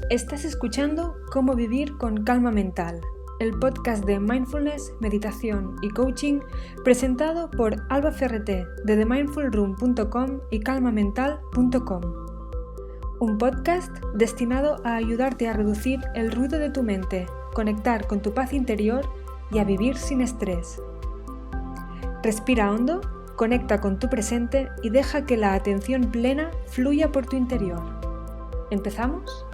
Estás escuchando Cómo vivir con calma mental, el podcast de mindfulness, meditación y coaching presentado por Alba Ferreté de themindfulroom.com y calmamental.com. Un podcast destinado a ayudarte a reducir el ruido de tu mente, conectar con tu paz interior y a vivir sin estrés. Respira hondo, conecta con tu presente y deja que la atención plena fluya por tu interior. ¿Empezamos?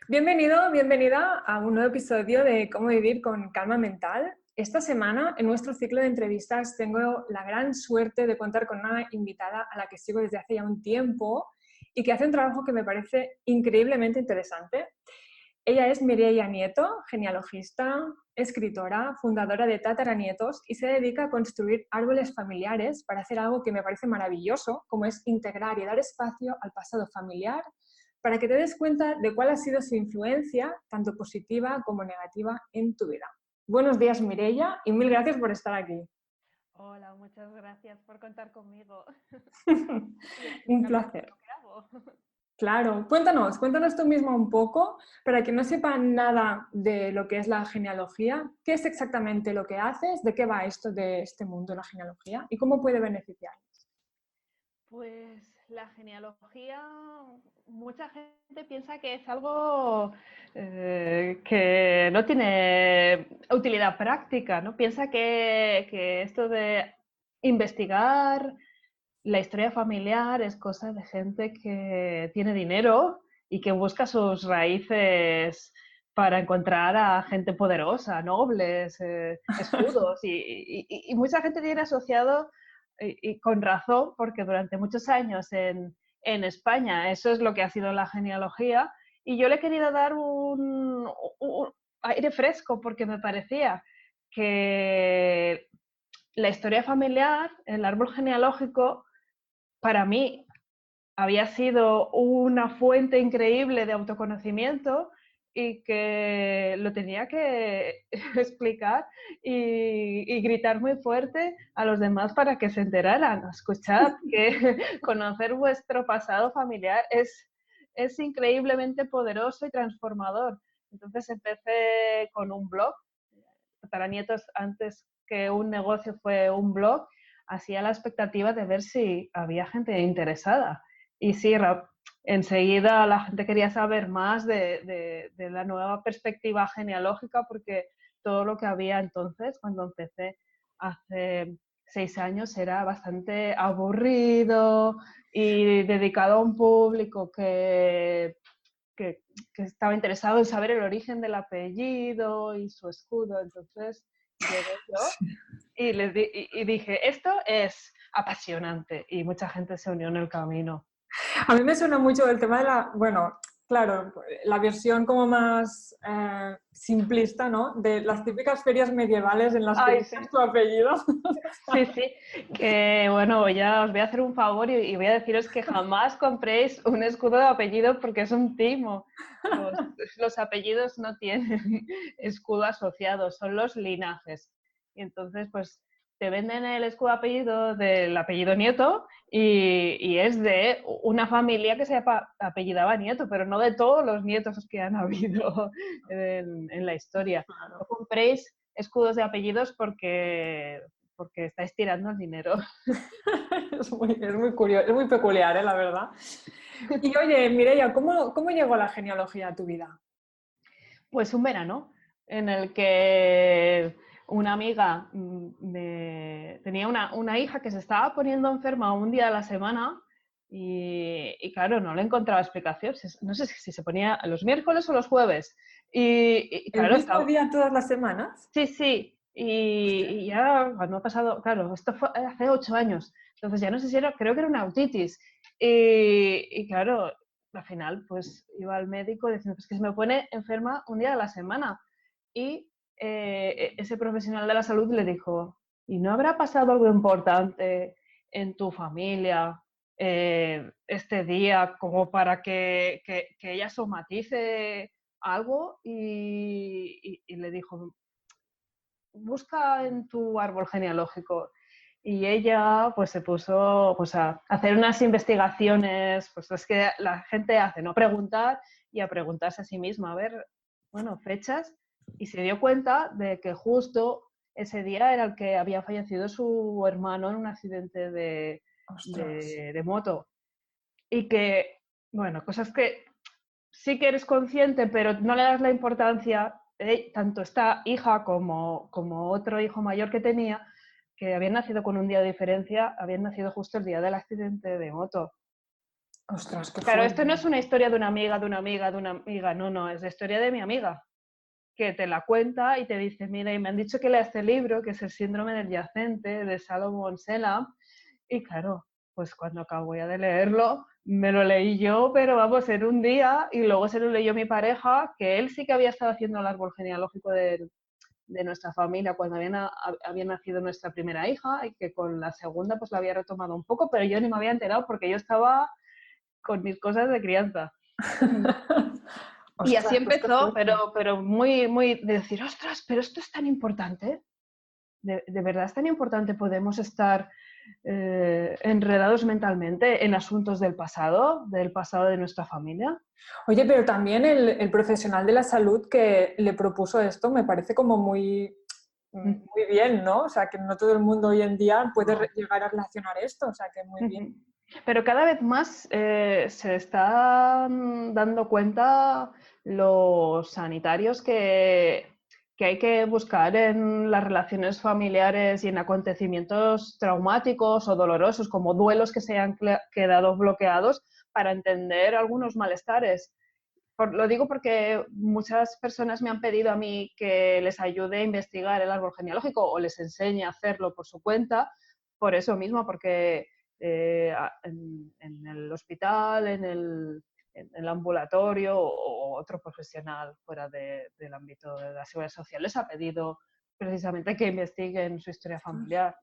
Bienvenido, bienvenida a un nuevo episodio de Cómo vivir con calma mental. Esta semana, en nuestro ciclo de entrevistas, tengo la gran suerte de contar con una invitada a la que sigo desde hace ya un tiempo y que hace un trabajo que me parece increíblemente interesante. Ella es Mireia Nieto, genealogista, escritora, fundadora de Tataranietos y se dedica a construir árboles familiares para hacer algo que me parece maravilloso, como es integrar y dar espacio al pasado familiar para que te des cuenta de cuál ha sido su influencia, tanto positiva como negativa, en tu vida. Buenos días, Mireia, y mil gracias por estar aquí. Hola, muchas gracias por contar conmigo. Un placer. Lo que hago. Claro, cuéntanos tú misma un poco, para que no sepan nada de lo que es la genealogía, qué es exactamente lo que haces, de qué va esto de este mundo, la genealogía, y cómo puede beneficiar. Pues la genealogía, mucha gente piensa que es algo que no tiene utilidad práctica, ¿no? Piensa que esto de investigar la historia familiar es cosa de gente que tiene dinero y que busca sus raíces para encontrar a gente poderosa, nobles, escudos. Y mucha gente tiene asociado, y con razón, porque durante muchos años en España eso es lo que ha sido la genealogía, y yo le he querido dar un aire fresco porque me parecía que la historia familiar, el árbol genealógico, para mí había sido una fuente increíble de autoconocimiento y que lo tenía que explicar y gritar muy fuerte a los demás para que se enteraran. Escuchad que conocer vuestro pasado familiar es increíblemente poderoso y transformador. Entonces empecé con un blog. Tataranietos, antes que un negocio, fue un blog. Hacía la expectativa de ver si había gente interesada. Y sí, enseguida la gente quería saber más de la nueva perspectiva genealógica, porque todo lo que había entonces, cuando empecé hace 6 años, era bastante aburrido y dedicado a un público que, que estaba interesado en saber el origen del apellido y su escudo. Entonces llegué yo y dije, esto es apasionante, y mucha gente se unió en el camino. A mí me suena mucho el tema de claro, la versión como más simplista, ¿no? De las típicas ferias medievales en las que Ay, sí. buscas tu apellido. Sí, sí, que bueno, ya os voy a hacer un favor y voy a deciros que jamás compréis un escudo de apellido porque es un timo. Los apellidos no tienen escudo asociado, son los linajes. Y entonces, pues, te venden el escudo de apellido del apellido Nieto y es de una familia que se apellidaba Nieto, pero no de todos los nietos que han habido en la historia. No compréis escudos de apellidos porque estáis tirando el dinero. Es muy curioso, es muy peculiar, la verdad. Y oye, Mireia, ¿cómo llegó la genealogía a tu vida? Pues un verano en el que una amiga tenía una hija que se estaba poniendo enferma un día de la semana y claro, no le encontraba explicación. No sé si se ponía los miércoles o los jueves. Y ¿El claro, mismo estaba... día todas las semanas? Sí, sí. Y ya cuando ha pasado, claro, esto fue hace 8 años. Entonces ya no sé si era, creo que era una otitis. Y claro, al final pues iba al médico diciendo, pues que se me pone enferma un día de la semana. Y ese profesional de la salud le dijo, ¿y no habrá pasado algo importante en tu familia este día como para que ella somatice algo? Y le dijo, busca en tu árbol genealógico. Y ella pues se puso pues, a hacer unas investigaciones, pues las que la gente hace, no preguntar y a preguntarse a sí misma, a ver, bueno, fechas, y se dio cuenta de que justo ese día era el que había fallecido su hermano en un accidente Ostras. de moto. Y que, bueno, cosas que sí que eres consciente, pero no le das la importancia, tanto esta hija como otro hijo mayor que tenía, que habían nacido con un día de diferencia, habían nacido justo el día del accidente de moto. Ostras, qué Claro, esto fuerte. no es una historia de una amiga, de una amiga, de una amiga, no, no, es la historia de mi amiga, que te la cuenta y te dice, mira, y me han dicho que lea este libro, que es El síndrome del yacente, de Salomon Selam, y claro, pues cuando acabo ya de leerlo, me lo leí yo, pero vamos, en un día, y luego se lo leyó mi pareja, que él sí que había estado haciendo el árbol genealógico de nuestra familia cuando había nacido nuestra primera hija, y que con la segunda pues la había retomado un poco, pero yo ni me había enterado porque yo estaba con mis cosas de crianza. Y así Ostras, pues qué empezó, fuerte. pero muy, muy de decir, ostras, pero esto es tan importante, de verdad es tan importante, podemos estar enredados mentalmente en asuntos del pasado de nuestra familia. Oye, pero también el profesional de la salud que le propuso esto me parece como muy bien, ¿no? O sea, que no todo el mundo hoy en día puede No. llegar a relacionar esto, o sea, que muy bien. Pero cada vez más se están dando cuenta los sanitarios que hay que buscar en las relaciones familiares y en acontecimientos traumáticos o dolorosos, como duelos que se han quedado bloqueados, para entender algunos malestares. Lo digo porque muchas personas me han pedido a mí que les ayude a investigar el árbol genealógico o les enseñe a hacerlo por su cuenta, por eso mismo, porque en el hospital, en el ambulatorio o otro profesional fuera del ámbito de la seguridad social les ha pedido precisamente que investiguen su historia familiar.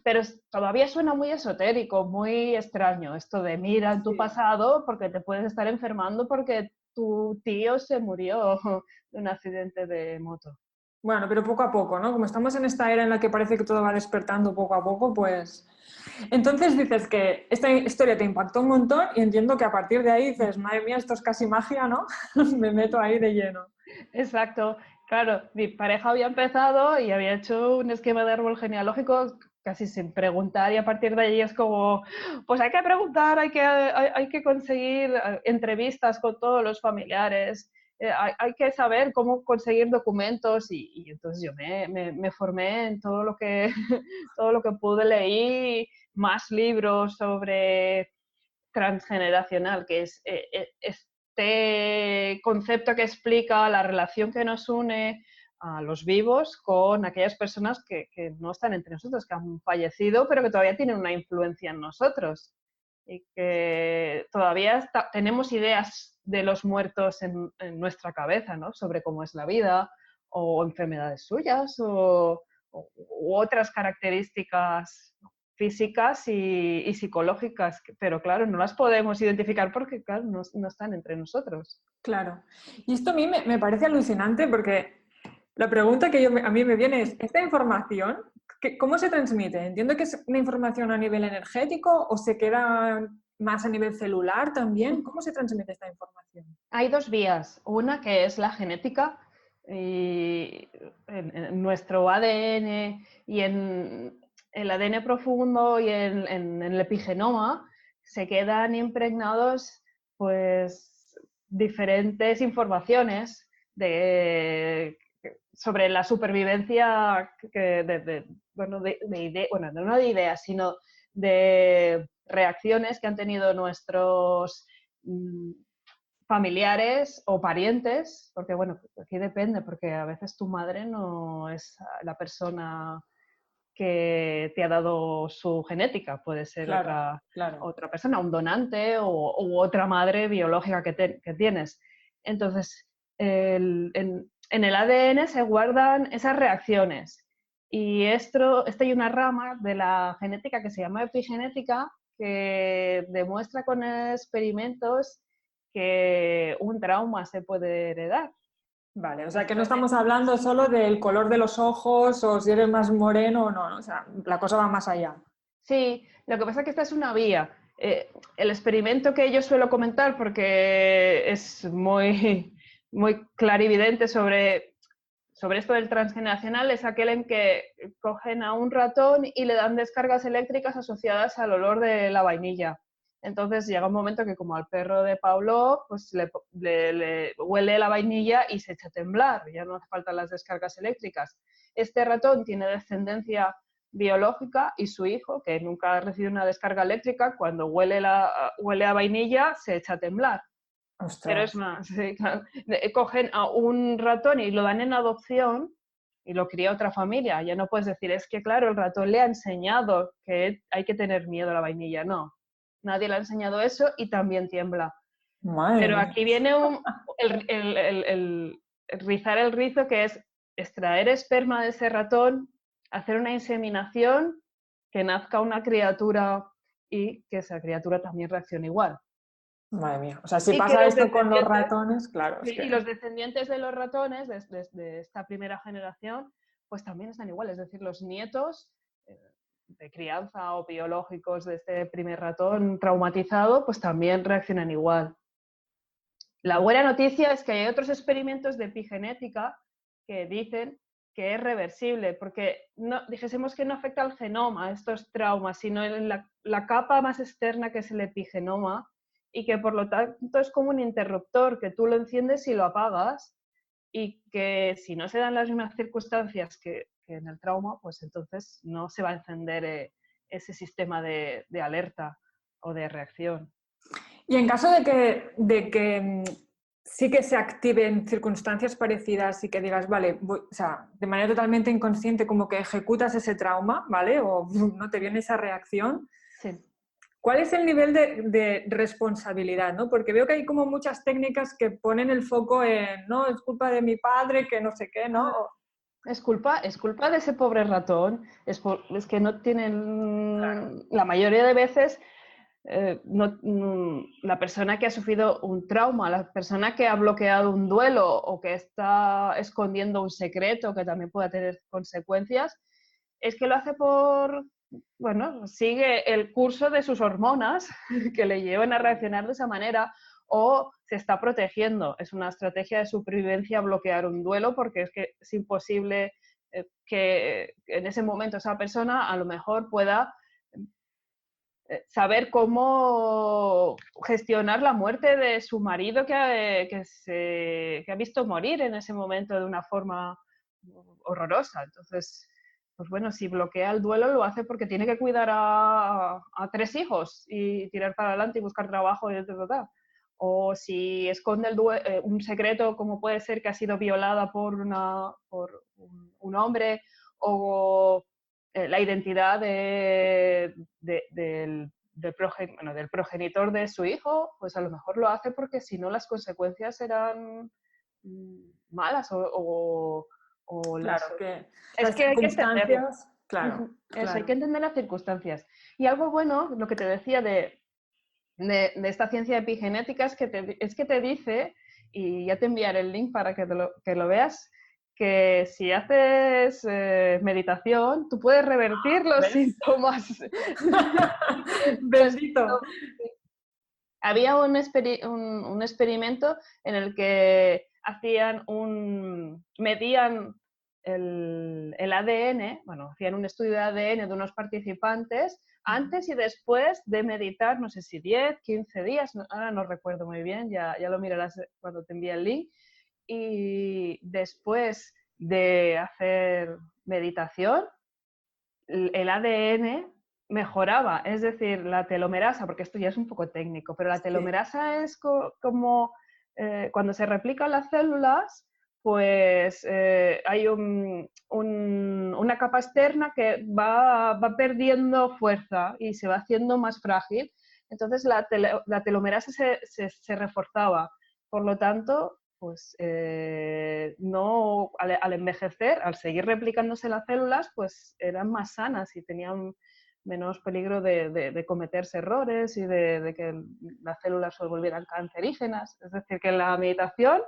Pero todavía suena muy esotérico, muy extraño esto de mira en tu Sí. pasado porque te puedes estar enfermando porque tu tío se murió de un accidente de moto. Bueno, pero poco a poco, ¿no? Como estamos en esta era en la que parece que todo va despertando poco a poco, pues... Entonces dices que esta historia te impactó un montón y entiendo que a partir de ahí dices, madre mía, esto es casi magia, ¿no? Me meto ahí de lleno. Exacto. Claro, mi pareja había empezado y había hecho un esquema de árbol genealógico casi sin preguntar y a partir de ahí es como, pues hay que preguntar, hay que conseguir entrevistas con todos los familiares, hay que saber cómo conseguir documentos y entonces yo me formé en todo lo que, todo lo que pude, leí más libros sobre transgeneracional, que es este concepto que explica la relación que nos une a los vivos con aquellas personas que no están entre nosotros, que han fallecido, pero que todavía tienen una influencia en nosotros. Y que todavía tenemos ideas de los muertos en nuestra cabeza, ¿no? Sobre cómo es la vida, o enfermedades suyas, u otras características físicas y psicológicas, pero claro, no las podemos identificar porque, claro, no están entre nosotros. Claro. Y esto a mí me parece alucinante porque la pregunta que a mí me viene es, ¿esta información cómo se transmite? Entiendo que es una información a nivel energético o se queda más a nivel celular también. ¿Cómo se transmite esta información? Hay dos vías. Una que es la genética y en nuestro ADN y en el ADN profundo y en el epigenoma se quedan impregnados pues diferentes informaciones sobre la supervivencia bueno, no de ideas, sino de reacciones que han tenido nuestros familiares o parientes, porque bueno, aquí depende, porque a veces tu madre no es la persona que te ha dado su genética, puede ser Claro, claro. otra persona, un donante u otra madre biológica que tienes. Entonces, en el ADN se guardan esas reacciones. Y esto hay una rama de la genética que se llama epigenética que demuestra con experimentos que un trauma se puede heredar. Vale, o sea que no estamos hablando solo del color de los ojos o si eres más moreno o no, o sea, la cosa va más allá. Sí, lo que pasa es que esta es una vía. El experimento que yo suelo comentar, porque es muy, muy clarividente sobre esto del transgeneracional, es aquel en que cogen a un ratón y le dan descargas eléctricas asociadas al olor de la vainilla. Entonces llega un momento que, como al perro de Pavlov, pues le huele la vainilla y se echa a temblar, ya no hace falta las descargas eléctricas. Este ratón tiene descendencia biológica y su hijo, que nunca ha recibido una descarga eléctrica, cuando huele a vainilla se echa a temblar. Pero es Ostras. más, sí, claro. Cogen a un ratón y lo dan en adopción y lo cría otra familia. Ya no puedes decir, es que claro, el ratón le ha enseñado que hay que tener miedo a la vainilla. No, nadie le ha enseñado eso y también tiembla. Madre Pero mía. aquí viene el rizar el rizo, que es extraer esperma de ese ratón, hacer una inseminación, que nazca una criatura y que esa criatura también reaccione igual. Madre mía. O sea, si Y que pasa los esto con los descendientes ratones, claro, es Sí, y que... los descendientes de los ratones de esta primera generación, pues también están igual. Es decir, los nietos de crianza o biológicos de este primer ratón traumatizado, pues también reaccionan igual. La buena noticia es que hay otros experimentos de epigenética que dicen que es reversible, porque no, dijésemos que no afecta al genoma, a estos traumas, sino en la capa más externa que es el epigenoma, y que por lo tanto es como un interruptor, que tú lo enciendes y lo apagas, y que si no se dan las mismas circunstancias que en el trauma, pues entonces no se va a encender ese sistema de alerta o de reacción. Y en caso de que sí que se activen circunstancias parecidas y que digas, vale, o sea, de manera totalmente inconsciente como que ejecutas ese trauma, ¿vale? O no te viene esa reacción. Sí. ¿Cuál es el nivel de responsabilidad, ¿no? Porque veo que hay como muchas técnicas que ponen el foco en, no, es culpa de mi padre, que no sé qué, ¿no? Es culpa de ese pobre ratón. Es que no Claro, tienen, la mayoría de veces, la persona que ha sufrido un trauma, la persona que ha bloqueado un duelo o que está escondiendo un secreto que también pueda tener consecuencias, es que lo hace bueno, sigue el curso de sus hormonas que le llevan a reaccionar de esa manera, o se está protegiendo. Es una estrategia de supervivencia bloquear un duelo, porque es que es imposible que en ese momento esa persona a lo mejor pueda saber cómo gestionar la muerte de su marido que ha visto morir en ese momento de una forma horrorosa. Entonces, pues bueno, si bloquea el duelo lo hace porque tiene que cuidar a 3 hijos y tirar para adelante y buscar trabajo y etc. O si esconde un secreto, como puede ser que ha sido violada por un hombre, o la identidad del progenitor de su hijo, pues a lo mejor lo hace porque si no las consecuencias serán malas o claro, que Es las que hay que entenderlo. circunstancias, claro, Eso, hay que claro. entender las circunstancias. Y algo bueno, lo que te decía de esta ciencia epigenética, es que te dice, y ya te enviaré el link para que lo veas, que si haces meditación, tú puedes revertir los ¿Ves? síntomas. Los Bendito. síntomas. Había un experimento en el que medían el ADN, bueno, hacían un estudio de ADN de unos participantes antes y después de meditar, no sé si 10, 15 días, ahora no recuerdo muy bien, ya lo mirarás cuando te envíe el link. Y después de hacer meditación, el ADN mejoraba, es decir, la telomerasa, porque esto ya es un poco técnico, pero la Sí. telomerasa es como cuando se replican las células, pues hay una capa externa que va perdiendo fuerza y se va haciendo más frágil. Entonces la telomerasa se reforzaba. Por lo tanto, pues no, al envejecer, al seguir replicándose las células, pues eran más sanas y tenían menos peligro de cometerse errores y de que las células se volvieran cancerígenas. Es decir, que la meditación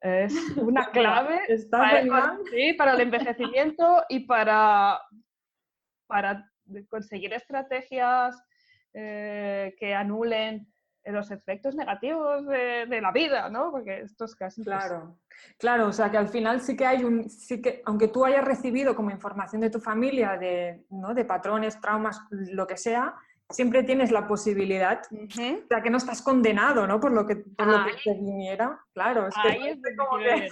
es una clave Está genial. para el envejecimiento y para conseguir estrategias que anulen los efectos negativos de la vida, ¿no? Porque esto es casi... Claro, claro, o sea que al final sí que hay aunque tú hayas recibido como información de tu familia, ¿no? De patrones, traumas, lo que sea, siempre tienes la posibilidad, o sea que no estás condenado, ¿no? Por lo que te viniera. Claro, es que ahí es donde quiero llegar.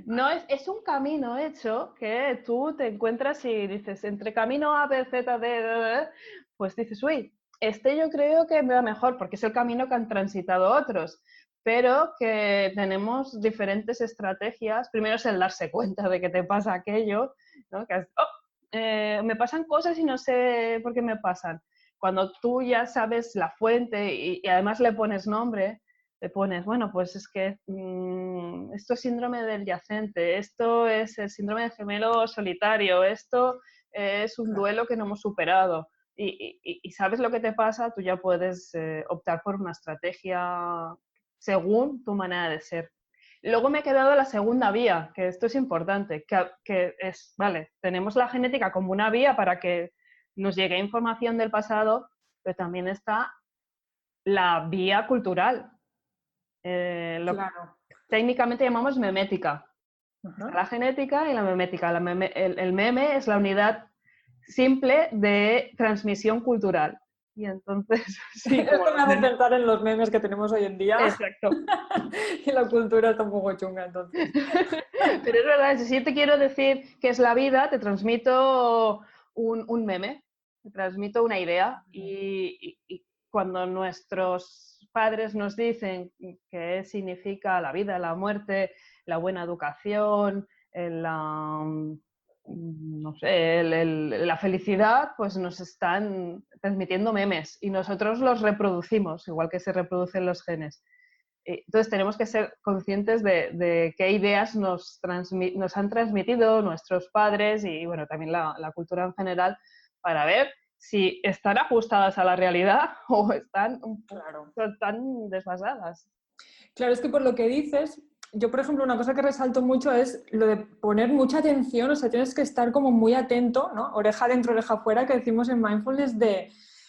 No, es un camino hecho que tú te encuentras y dices, entre camino A, B, Z, D, pues dices, uy, yo creo que me va mejor porque es el camino que han transitado otros, pero que tenemos diferentes estrategias. Primero es el darse cuenta de que te pasa aquello, ¿no? Que me pasan cosas y no sé por qué me pasan. Cuando tú ya sabes la fuente y además le pones nombre, te pones, bueno, pues es que esto es síndrome del yacente, esto es el síndrome del gemelo solitario, esto es un duelo que no hemos superado. Y sabes lo que te pasa, tú ya puedes optar por una estrategia según tu manera de ser. Luego me he quedado la segunda vía, que esto es importante, que es, vale, tenemos la genética como una vía para que nos llegue información del pasado, pero también está la vía cultural. claro. Técnicamente llamamos memética. Ajá. La genética y la memética. El meme es la unidad simple de transmisión cultural. Y entonces, sí, como Esto me hace pensar en los memes que tenemos hoy en día. exacto. Y la cultura está un poco chunga, entonces. Pero es verdad, si yo te quiero decir qué es la vida, te transmito un meme, te transmito una idea. Y cuando nuestros padres nos dicen qué significa la vida, la muerte, la buena educación, no sé, la felicidad, pues nos están transmitiendo memes y nosotros los reproducimos, igual que se reproducen los genes. Entonces tenemos que ser conscientes de qué ideas nos han transmitido nuestros padres y bueno, también la cultura en general para ver si están ajustadas a la realidad o están desfasadas. Claro, es que por lo que dices, yo por ejemplo una cosa que resalto mucho es lo de poner mucha atención, o sea, tienes que estar como muy atento, ¿no? Oreja dentro, oreja afuera, que decimos en mindfulness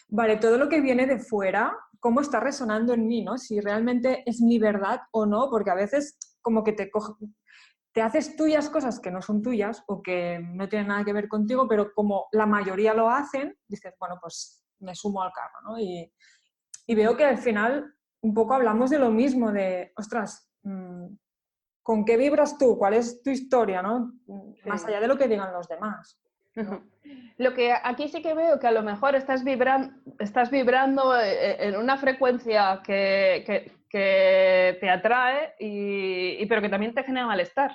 vale, todo lo que viene de fuera, cómo está resonando en mí, ¿no? Si realmente es mi verdad o no, porque a veces como que te haces tuyas cosas que no son tuyas o que no tienen nada que ver contigo, pero como la mayoría lo hacen, dices, bueno, pues me sumo al carro, ¿no? Y veo que al final un poco hablamos de lo mismo, de, ostras, ¿con qué vibras tú? ¿Cuál es tu historia, no? Sí. Más allá de lo que digan los demás, ¿no? Lo que aquí sí que veo que a lo mejor estás vibrando en una frecuencia que te atrae, pero que también te genera malestar,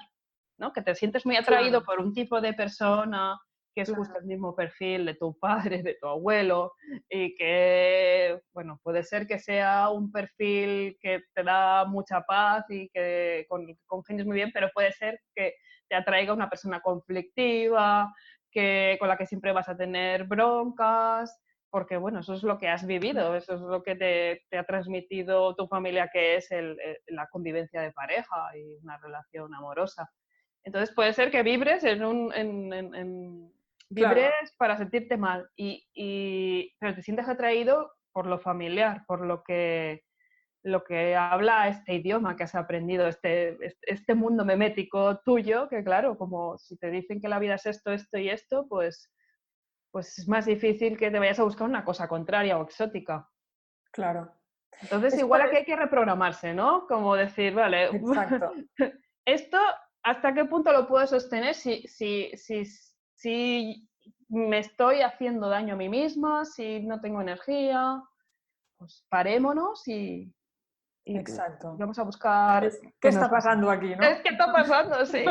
¿no? Que te sientes muy atraído por un tipo de persona que es justo el mismo perfil de tu padre, de tu abuelo, y que, bueno, puede ser que sea un perfil que te da mucha paz y que congenies muy bien, pero puede ser que te atraiga una persona conflictiva, con la que siempre vas a tener broncas, porque bueno, eso es lo que has vivido, eso es lo que te ha transmitido tu familia, que es la convivencia de pareja y una relación amorosa. Entonces puede ser que vibres vibres para sentirte mal, pero te sientes atraído por lo familiar, por lo que habla este idioma que has aprendido, este mundo memético tuyo, que claro, como si te dicen que la vida es esto, esto y esto, pues es más difícil que te vayas a buscar una cosa contraria o exótica. Claro. Entonces, igual aquí hay que reprogramarse, ¿no? Como decir, vale, Exacto. esto, ¿hasta qué punto lo puedo sostener si me estoy haciendo daño a mí misma, si no tengo energía? Pues parémonos y Exacto. vamos a buscar ¿Qué está pasando aquí, no? ¿Qué está pasando? Sí.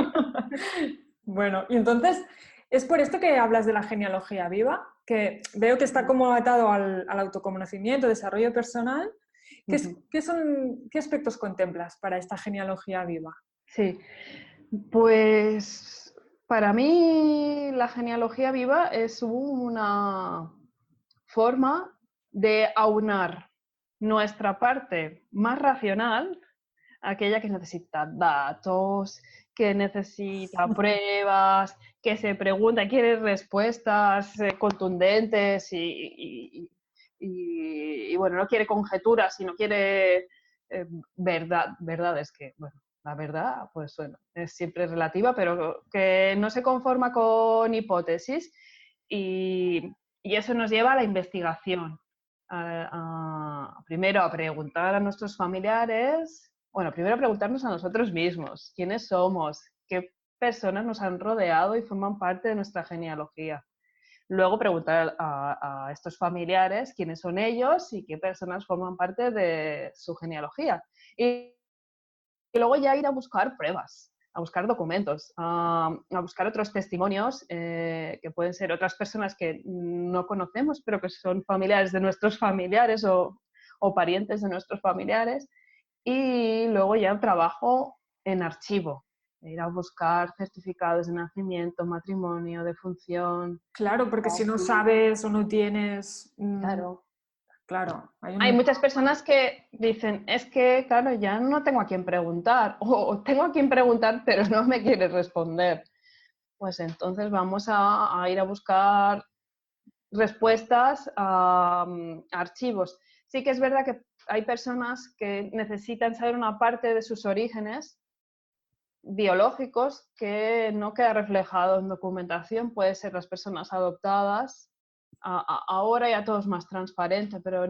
Bueno, y entonces, es por esto que hablas de la genealogía viva, que veo que está como atado al autoconocimiento, desarrollo personal, ¿Qué aspectos contemplas para esta genealogía viva? Sí, pues para mí la genealogía viva es una forma de aunar nuestra parte más racional, aquella que necesita datos, que necesita pruebas, que se pregunta, quiere respuestas contundentes y, bueno, no quiere conjeturas, sino quiere verdades que, bueno, la verdad, pues bueno, es siempre relativa, pero que no se conforma con hipótesis y eso nos lleva a la investigación. Primero a preguntar a nuestros familiares, bueno, primero a preguntarnos a nosotros mismos, quiénes somos, qué personas nos han rodeado y forman parte de nuestra genealogía. Luego preguntar a estos familiares quiénes son ellos y qué personas forman parte de su genealogía. Y luego ya ir a buscar pruebas, a buscar documentos, a buscar otros testimonios que pueden ser otras personas que no conocemos, pero que son familiares de nuestros familiares o parientes de nuestros familiares. Y luego ya el trabajo en archivo, ir a buscar certificados de nacimiento, matrimonio, defunción. Claro, porque si no sabes o no tienes... Claro. Claro, Hay muchas personas que dicen, es que, claro, ya no tengo a quién preguntar, o tengo a quién preguntar, pero no me quiere responder. Pues entonces vamos a ir a buscar respuestas a archivos. Sí que es verdad que hay personas que necesitan saber una parte de sus orígenes biológicos que no queda reflejado en documentación. Puede ser las personas adoptadas. Ahora ya todo es más transparente, pero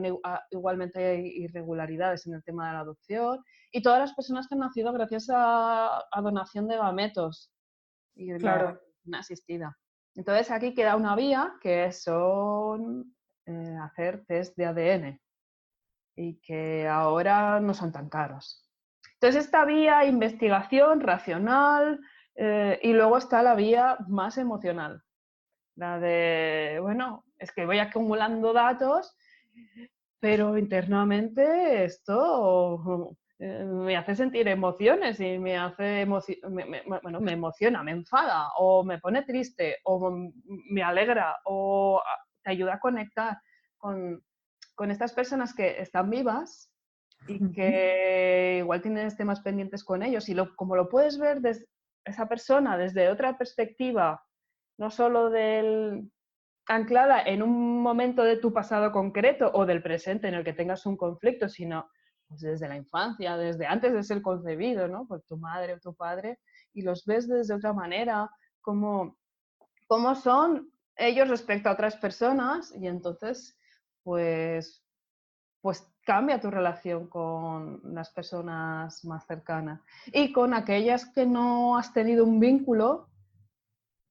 igualmente hay irregularidades en el tema de la adopción. Y todas las personas que han nacido gracias a donación de gametos y la Claro. reproducción asistida. Entonces aquí queda una vía que son hacer test de ADN y que ahora no son tan caros. Entonces esta vía, investigación racional, y luego está la vía más emocional, la de, bueno, es que voy acumulando datos, pero internamente esto me hace sentir emociones y me hace bueno, me emociona, me enfada o me pone triste o me alegra o te ayuda a conectar con, con estas personas que están vivas y que igual tienes temas pendientes con ellos y como lo puedes ver desde esa persona desde otra perspectiva, no solo anclada en un momento de tu pasado concreto o del presente en el que tengas un conflicto, sino pues desde la infancia, desde antes de ser concebido, ¿no? Por tu madre o tu padre, y los ves desde otra manera, cómo son ellos respecto a otras personas, y entonces, pues cambia tu relación con las personas más cercanas. Y con aquellas que no has tenido un vínculo,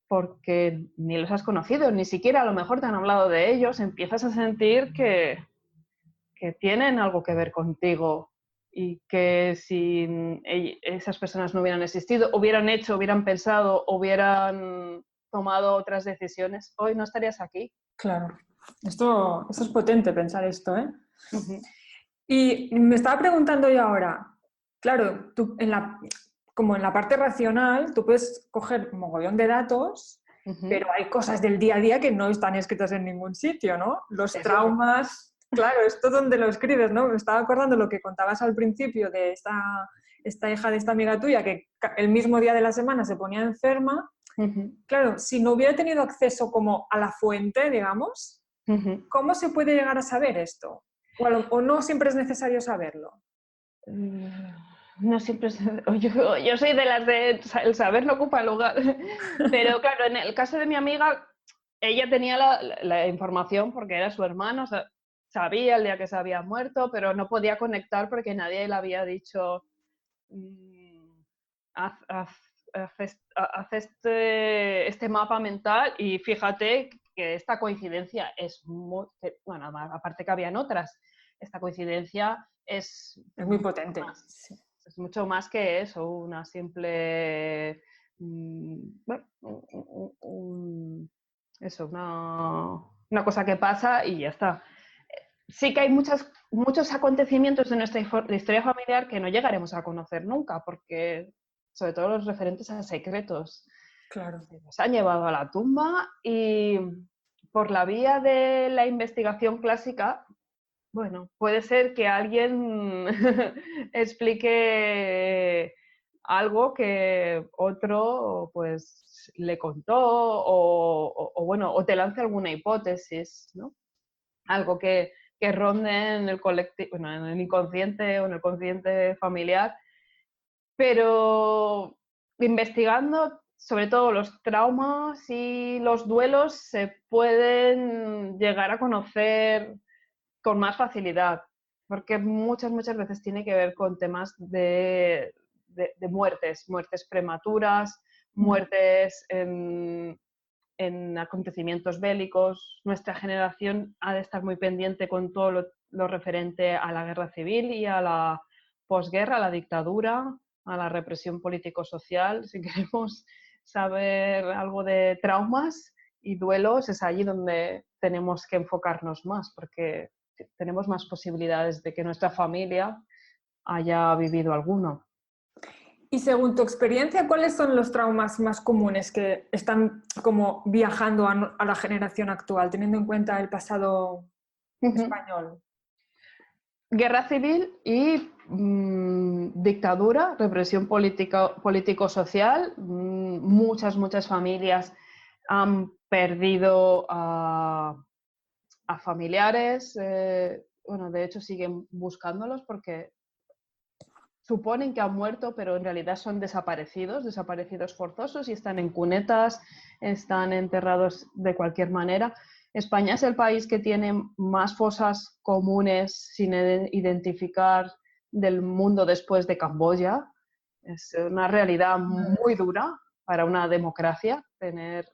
porque ni los has conocido, ni siquiera a lo mejor te han hablado de ellos, empiezas a sentir que tienen algo que ver contigo y que si esas personas no hubieran existido, hubieran pensado, hubieran tomado otras decisiones, hoy no estarías aquí. Claro. Esto es potente pensar esto, ¿eh? Uh-huh. Y me estaba preguntando yo ahora, claro, tú como en la parte racional, tú puedes coger un mogollón de datos, pero hay cosas del día a día que no están escritas en ningún sitio, ¿no? Los traumas, claro, esto donde lo escribes, ¿no? Me estaba acordando lo que contabas al principio de esta hija de esta amiga tuya que el mismo día de la semana se ponía enferma. Claro, si no hubiera tenido acceso como a la fuente, digamos, ¿cómo se puede llegar a saber esto? ¿O no siempre es necesario saberlo? No siempre yo soy de las de el saber no ocupa lugar, pero claro, en el caso de mi amiga, ella tenía la información porque era su hermano, sabía el día que se había muerto, pero no podía conectar porque nadie le había dicho haz este mapa mental y fíjate que esta coincidencia es bueno, aparte que habían otras, esta coincidencia es muy potente. Sí. Es mucho más que eso, una simple eso, una cosa que pasa y ya está. sí que hay muchos acontecimientos de nuestra historia familiar que no llegaremos a conocer nunca, porque sobre todo los referentes a secretos Claro. se los han llevado a la tumba y por la vía de la investigación clásica, bueno, puede ser que alguien explique algo que otro pues le contó bueno, o te lance alguna hipótesis, ¿no? Algo que ronde en el colectivo, bueno, en el inconsciente o en el consciente familiar, pero investigando sobre todo los traumas y los duelos se pueden llegar a conocer con más facilidad, porque muchas veces tiene que ver con temas de muertes prematuras, muertes en acontecimientos bélicos. Nuestra generación ha de estar muy pendiente con todo lo referente a la guerra civil y a la posguerra, a la dictadura, a la represión político-social. Si queremos saber algo de traumas y duelos, es allí donde tenemos que enfocarnos más, porque tenemos más posibilidades de que nuestra familia haya vivido alguno. Y según tu experiencia, ¿cuáles son los traumas más comunes que están como viajando a la generación actual, teniendo en cuenta el pasado español? Guerra civil y dictadura, represión político-social. Muchas familias han perdido a familiares. Bueno, de hecho siguen buscándolos porque suponen que han muerto, pero en realidad son desaparecidos forzosos y están en cunetas, están enterrados de cualquier manera. España es el país que tiene más fosas comunes sin identificar del mundo después de Camboya. Es una realidad muy dura para una democracia tener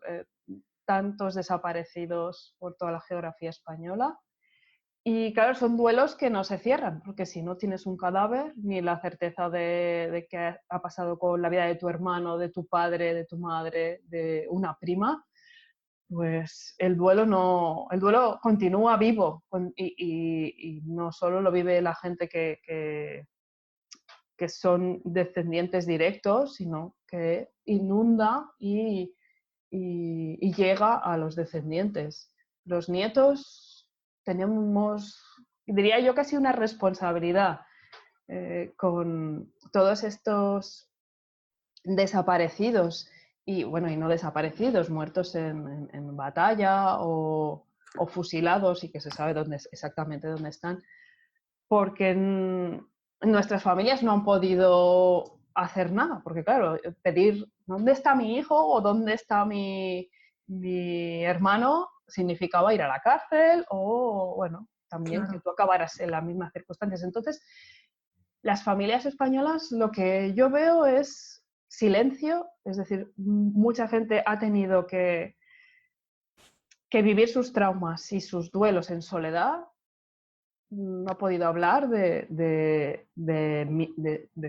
tantos desaparecidos por toda la geografía española. Y claro, son duelos que no se cierran, porque si no tienes un cadáver, ni la certeza de qué ha pasado con la vida de tu hermano, de tu padre, de tu madre, de una prima, pues el duelo continúa vivo y no solo lo vive la gente que son descendientes directos, sino que inunda y llega a los descendientes. Los nietos tenemos, diría yo, casi una responsabilidad con todos estos desaparecidos y, bueno, y no desaparecidos, muertos en batalla o fusilados y que se sabe exactamente dónde están, porque nuestras familias no han podido hacer nada, porque claro, pedir ¿dónde está mi hijo o dónde está mi hermano? Significaba ir a la cárcel o, bueno, también que tú acabaras en las mismas circunstancias. Entonces, las familias españolas lo que yo veo es silencio, es decir, mucha gente ha tenido que vivir sus traumas y sus duelos en soledad, no ha podido hablar de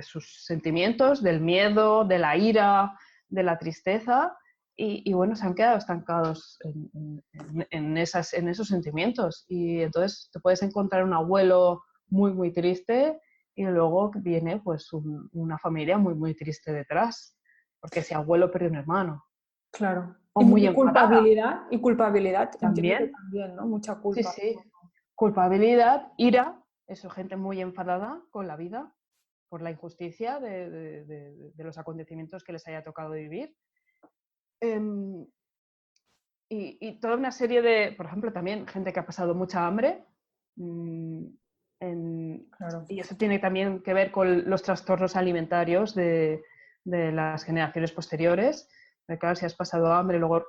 sus sentimientos, del miedo, de la ira, de la tristeza y bueno, se han quedado estancados en esos sentimientos y entonces te puedes encontrar un abuelo muy triste y luego viene pues una familia muy triste detrás porque ese abuelo perdió un hermano. Claro. O Y muy mucha enfadada culpabilidad, entiendo que también. también, ¿no? Mucha Sí, culpa. sí. Culpabilidad, ira, eso, gente muy enfadada con la vida por la injusticia de los acontecimientos que les haya tocado vivir. Y toda una serie de, por ejemplo, también gente que ha pasado mucha hambre. mm, Claro. y eso tiene también que ver con los trastornos alimentarios de las generaciones posteriores. Porque, claro, si has pasado hambre, luego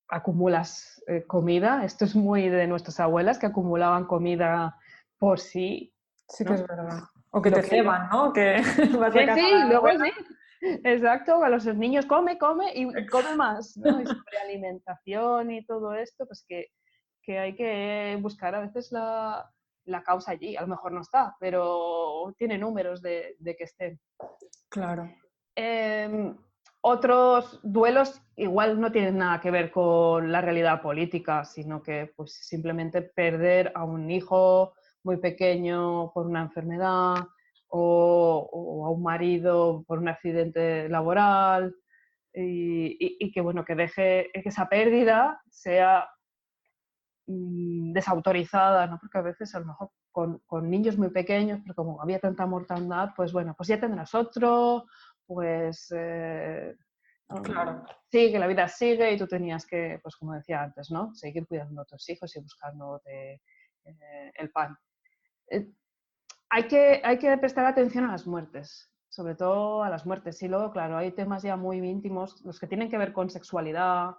acumulas comida. Esto es muy de nuestras abuelas que acumulaban comida por sí, Sí que es ¿no? verdad. O que Lo te que yo... ceban, ¿no? Que vas a Sí, casa de sí, la luego abuela. sí. Exacto, a los niños come y come Exacto. más, ¿no? Y sobre alimentación y todo esto, pues que hay que buscar a veces la causa allí. A lo mejor no está, pero tiene números de que esté. Claro. Otros duelos igual no tienen nada que ver con la realidad política, sino que pues, simplemente perder a un hijo muy pequeño por una enfermedad o a un marido por un accidente laboral y que, bueno, que deje que esa pérdida sea desautorizada, ¿no? Porque a veces a lo mejor con niños muy pequeños, pero como había tanta mortandad, pues bueno, pues ya tendrás otro, pues Claro. sí, que la vida sigue y tú tenías que, pues como decía antes, ¿no? Seguir cuidando a tus hijos y buscando el pan. Eh, hay que prestar atención a las muertes, sobre todo a las muertes. Y luego, claro, hay temas ya muy íntimos, los que tienen que ver con sexualidad,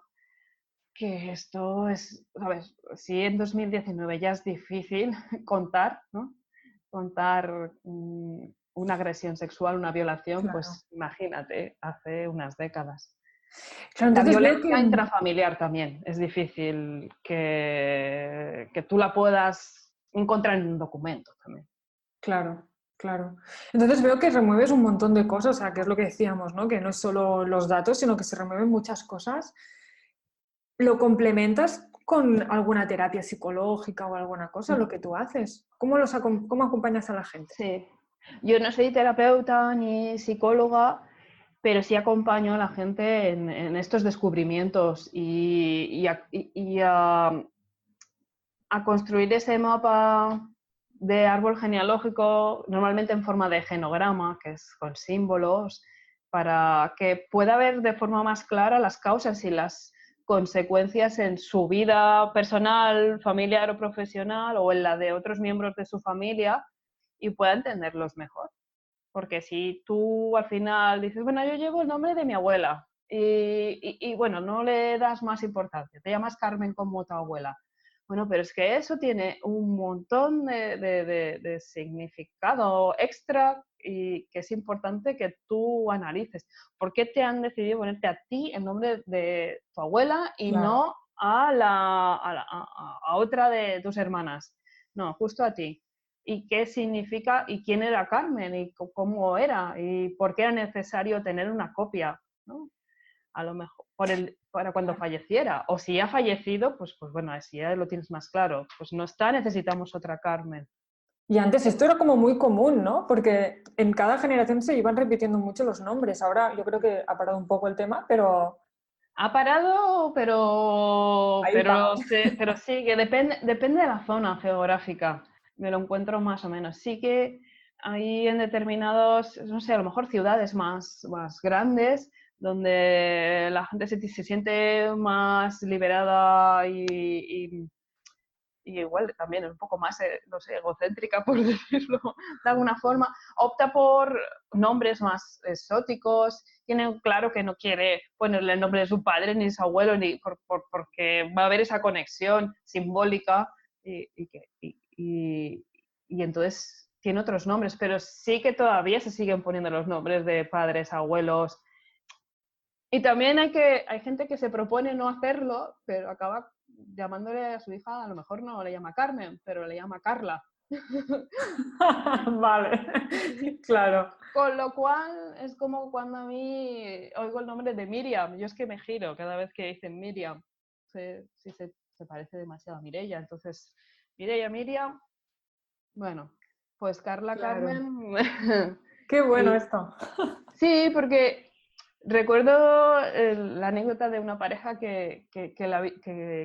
que esto es, ¿sabes? Si en 2019 ya es difícil contar, ¿no? Contar una agresión sexual, una violación, Claro. pues imagínate, hace unas décadas. Claro, La entonces veo violencia que, intrafamiliar también es difícil que tú la puedas encontrar en un documento también. claro, claro. Entonces veo que remueves un montón de cosas, o sea, que es lo que decíamos, ¿no? Que no es solo los datos, sino que se remueven muchas cosas. ¿Lo complementas con alguna terapia psicológica o alguna cosa, lo que tú haces? ¿Cómo acompañas a la gente? Sí, yo no soy terapeuta ni psicóloga, pero sí acompaño a la gente en estos descubrimientos a construir ese mapa de árbol genealógico, normalmente en forma de genograma, que es con símbolos, para que pueda ver de forma más clara las causas y las consecuencias en su vida personal, familiar o profesional, o en la de otros miembros de su familia, y pueda entenderlos mejor. Porque si tú al final dices, bueno, yo llevo el nombre de mi abuela y bueno, no le das más importancia, te llamas Carmen como tu abuela. Bueno, pero es que eso tiene un montón de significado extra y que es importante que tú analices. ¿Por qué te han decidido ponerte a ti el nombre de tu abuela y Claro, no a otra de tus hermanas? No, justo a ti y qué significa y quién era Carmen y cómo era y por qué era necesario tener una copia, ¿no? A lo mejor para cuando claro. falleciera. O si ha fallecido, pues bueno, si ya lo tienes más claro, pues no está, necesitamos otra Carmen. Y antes esto era como muy común, ¿no? Porque en cada generación se iban repitiendo mucho los nombres. Ahora yo creo que ha parado un poco el tema, pero Ha parado, ahí estamos. pero sí, que depende de la zona geográfica. Me lo encuentro más o menos. Sí que hay en determinados, no sé, a lo mejor ciudades más grandes, donde la gente se siente más liberada y igual también un poco más, no sé, egocéntrica, por decirlo de alguna forma, opta por nombres más exóticos, tiene claro que no quiere ponerle el nombre de su padre ni de su abuelo, ni porque va a haber esa conexión simbólica y entonces tiene otros nombres, pero sí que todavía se siguen poniendo los nombres de padres, abuelos. Y también hay gente que se propone no hacerlo, pero acaba llamándole a su hija, a lo mejor no le llama Carmen, pero le llama Carla. Vale, claro. Con lo cual es como cuando a mí oigo el nombre de Miriam, yo es que me giro cada vez que dicen Miriam, si se parece demasiado a Mireia, entonces Mireia, Miriam, bueno, pues Carla, Claro. Carmen. Qué bueno y, esto. sí, porque recuerdo la anécdota de una pareja que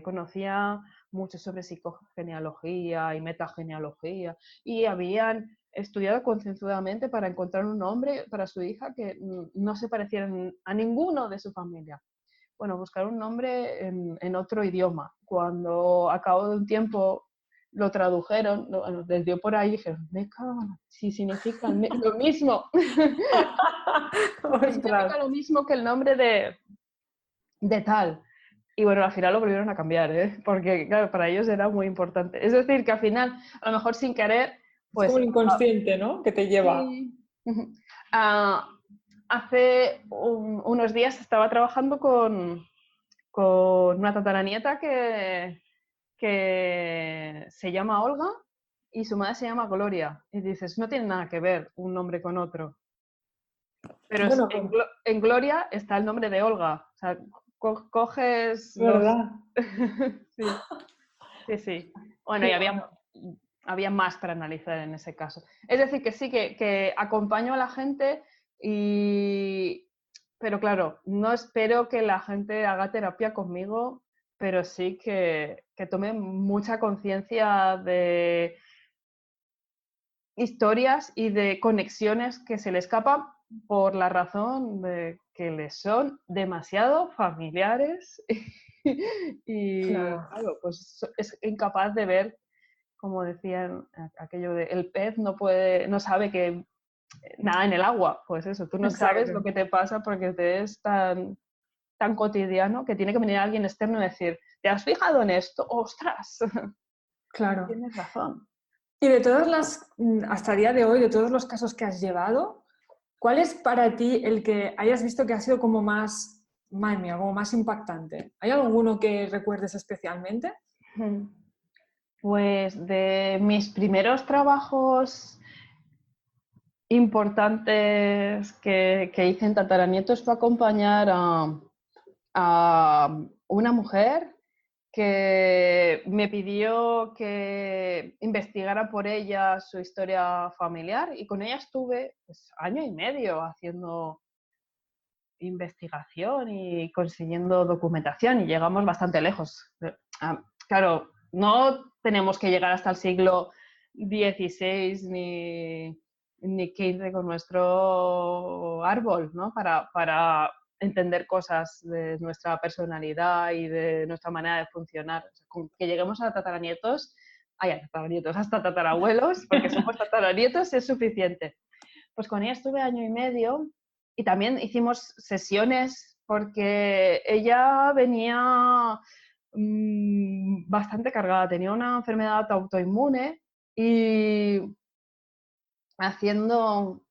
conocía mucho sobre psicogenealogía y metagenealogía y habían estudiado concienzudamente para encontrar un nombre para su hija que no se pareciera a ninguno de su familia. Bueno, buscar un nombre en otro idioma. Cuando a cabo de un tiempo lo tradujeron, les dio por ahí y dijeron, me cago, si significa lo mismo. Ostras. Significa lo mismo que el nombre de tal. Y bueno, al final lo volvieron a cambiar, ¿eh? Porque claro, para ellos era muy importante. Es decir, que al final, a lo mejor sin querer, Es como pues el inconsciente, ¿no? Que te lleva. sí. Ah, hace unos días estaba trabajando con una tataranieta que se llama Olga y su madre se llama Gloria. Y dices, no tiene nada que ver un nombre con otro. Pero Bueno, en Gloria está el nombre de Olga. O sea, coges los... ¿verdad? Sí, sí, sí. Bueno, Qué y bueno. había más para analizar en ese caso. Es decir, que sí, que acompaño a la gente pero claro, no espero que la gente haga terapia conmigo, pero sí que tome mucha conciencia de historias y de conexiones que se le escapan por la razón de que les son demasiado familiares y Claro. claro, pues es incapaz de ver, como decían, aquello de el pez no puede, no sabe que nada en el agua, pues eso, tú no sabes lo Exacto. que te pasa porque te es tan cotidiano que tiene que venir alguien externo y decir, ¿te has fijado en esto? ¡Ostras! Claro. Tienes razón. Y de todas las, hasta el día de hoy, de todos los casos que has llevado, ¿cuál es para ti el que hayas visto que ha sido como más, madre mía, como más impactante? ¿Hay alguno que recuerdes especialmente? Pues de mis primeros trabajos importantes que hice en Tataranietos fue acompañar a una mujer que me pidió que investigara por ella su historia familiar y con ella estuve pues, año y medio haciendo investigación y consiguiendo documentación y llegamos bastante lejos. Claro, no tenemos que llegar hasta el siglo XVI ni XV con nuestro árbol, ¿no? Para entender cosas de nuestra personalidad y de nuestra manera de funcionar. O sea, con que lleguemos a tataranietos, a tataranietos, hasta tatarabuelos, porque somos tataranietos, es suficiente. Pues con ella estuve año y medio y también hicimos sesiones porque ella venía bastante cargada, tenía una enfermedad autoinmune y haciendo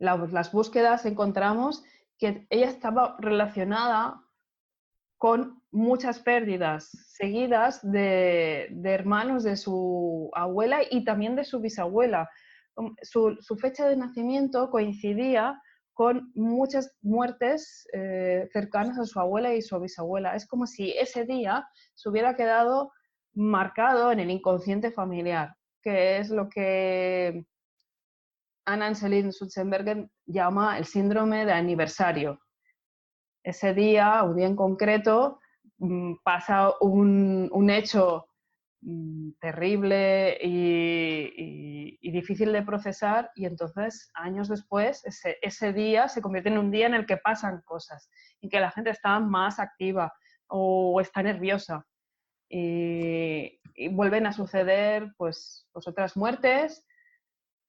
las búsquedas encontramos que ella estaba relacionada con muchas pérdidas seguidas de hermanos de su abuela y también de su bisabuela. Su fecha de nacimiento coincidía con muchas muertes cercanas a su abuela y su bisabuela. Es como si ese día se hubiera quedado marcado en el inconsciente familiar, que es lo que Anna-Anselin Schutzenberger llama el síndrome de aniversario. Ese día, un día en concreto, pasa un hecho terrible y difícil de procesar y entonces años después ese día se convierte en un día en el que pasan cosas y que la gente está más activa o está nerviosa y vuelven a suceder pues otras muertes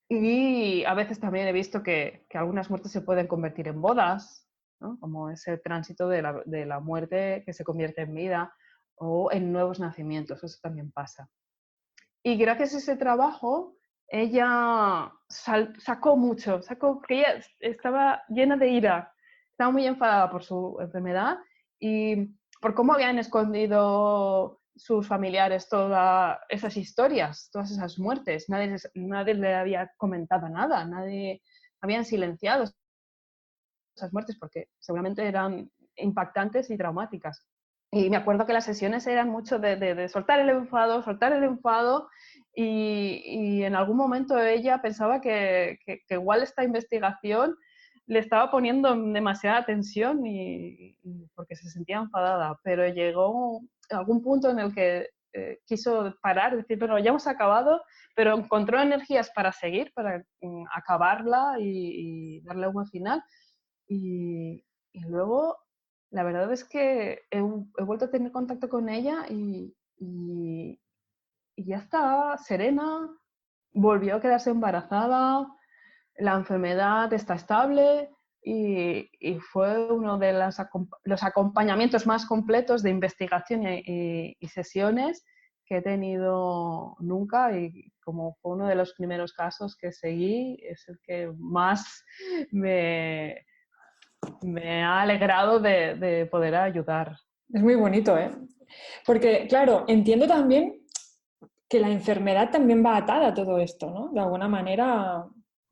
y a veces también he visto que algunas muertes se pueden convertir en bodas, ¿no? Como ese tránsito de la muerte que se convierte en vida o en nuevos nacimientos, eso también pasa. Y gracias a ese trabajo, ella que ella estaba llena de ira, estaba muy enfadada por su enfermedad y por cómo habían escondido sus familiares todas esas historias, todas esas muertes. Nadie le había comentado nada, nadie habían silenciado esas muertes porque seguramente eran impactantes y traumáticas. Y me acuerdo que las sesiones eran mucho de soltar el enfado y en algún momento ella pensaba que igual esta investigación le estaba poniendo demasiada tensión porque se sentía enfadada, pero llegó algún punto en el que quiso parar, decir, bueno, ya hemos acabado, pero encontró energías para seguir, para acabarla y darle un buen final. Y luego, la verdad es que he vuelto a tener contacto con ella y ya está serena, volvió a quedarse embarazada, la enfermedad está estable y fue uno de los acompañamientos más completos de investigación y sesiones que he tenido nunca y como fue uno de los primeros casos que seguí, es el que más me ha alegrado de poder ayudar. Es muy bonito, ¿eh? Porque, claro, entiendo también que la enfermedad también va atada a todo esto, ¿no? De alguna manera,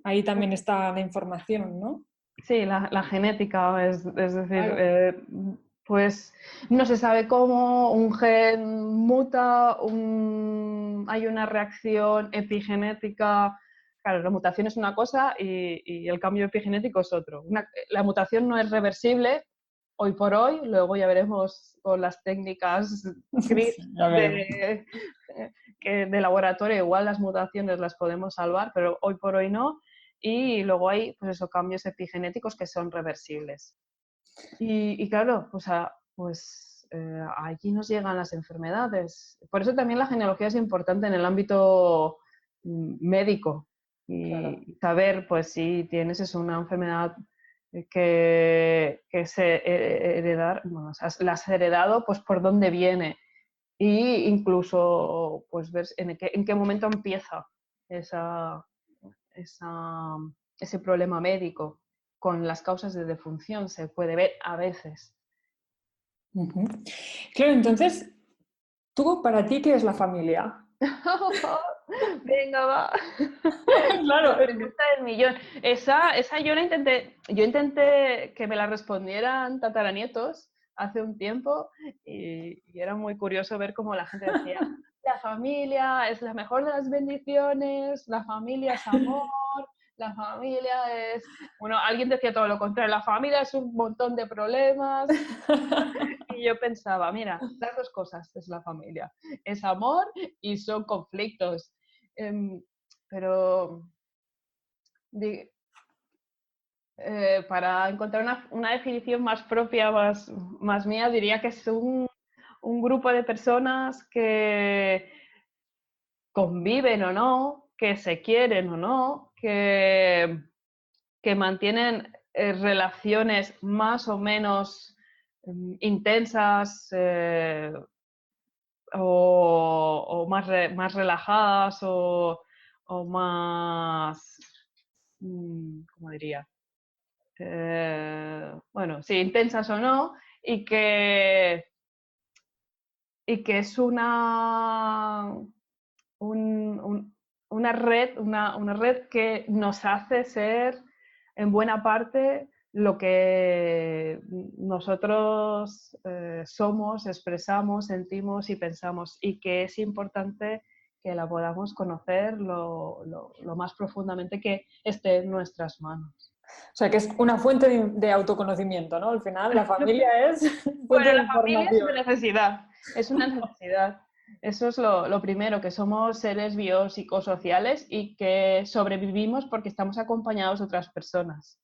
ahí también está la información, ¿no? Sí, la genética, es decir, Claro. pues no se sabe cómo un gen muta, hay una reacción epigenética. Claro, la mutación es una cosa y el cambio epigenético es otro. La mutación no es reversible hoy por hoy, luego ya veremos con las técnicas Sí, CRISPR ya veremos. de laboratorio, igual las mutaciones las podemos salvar, pero hoy por hoy no. Y luego hay, pues eso, cambios epigenéticos que son reversibles. Y claro, allí nos llegan las enfermedades. Por eso también la genealogía es importante en el ámbito médico. Claro. Y saber, pues, si tienes una enfermedad que se heredar, bueno, la has heredado, pues por dónde viene. Y incluso, pues, ver en qué momento empieza esa, esa, ese problema médico. Con las causas de defunción se puede ver a veces. Ujú. Claro, entonces, ¿tú para ti qué es la familia? Venga, va. Claro. La pregunta del millón. Esa yo intenté que me la respondieran tataranietos hace un tiempo y era muy curioso ver cómo la gente decía, la familia es la mejor de las bendiciones, la familia es amor, la familia es... Bueno, alguien decía todo lo contrario, la familia es un montón de problemas. Y yo pensaba, mira, las dos cosas es la familia. Es amor y son conflictos. Pero para encontrar una definición más propia, más mía, diría que es un grupo de personas que conviven o no, que se quieren o no, que mantienen relaciones más o menos intensas o más relajadas o más, ¿cómo diría? Bueno, sí, intensas o no, y que, y que es una red que nos hace ser, en buena parte, lo que nosotros somos, expresamos, sentimos y pensamos, y que es importante que la podamos conocer lo más profundamente que esté en nuestras manos. O sea, que es una fuente de autoconocimiento, ¿no? Al final, la familia es fuente Bueno, de la familia es información. una necesidad, es una necesidad. Eso es lo primero, que somos seres biopsicosociales y que sobrevivimos porque estamos acompañados de otras personas.